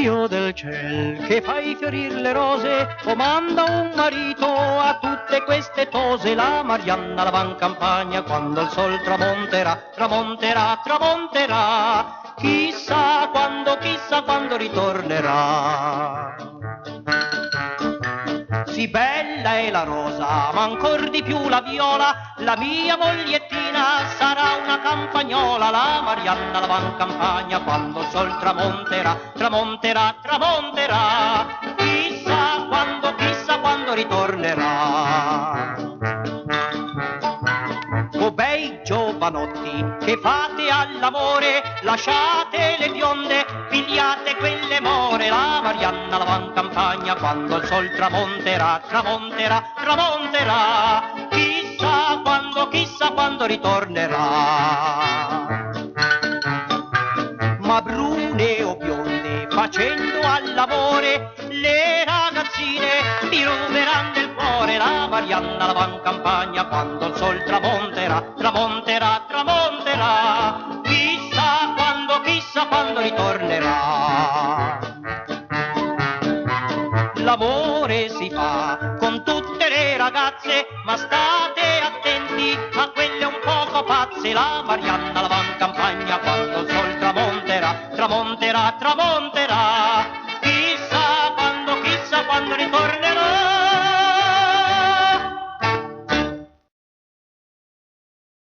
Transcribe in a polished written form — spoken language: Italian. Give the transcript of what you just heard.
Dio del ciel che fai fiorir le rose, comanda un marito a tutte queste tose. La Marianna la va in campagna quando il sol tramonterà, tramonterà, tramonterà. Chissà quando ritornerà. Sì bella è la rosa, ma ancor di più la viola, la mia mogliettina sarà una campagnola. La Marianna la va in campagna quando il sol tramonterà, tramonterà, tramonterà. Chissà quando ritornerà. O bei giovanotti che fate all'amore, lasciate le bionde, pigliate quelle more. La Marianna la va in campagna quando il sol tramonterà, tramonterà, tramonterà. Chissà quando ritornerà. Ma brune o bionde facendo all'amore, le ragazzine mi ruberanno il cuore. La Marianna la va in campagna quando il sol tramonterà, tramonterà, tramonterà. Chissà quando ritornerà. L'amore si fa con tutte le ragazze, ma state attenti a quelle un poco pazze. La Marianna la va in campagna quando il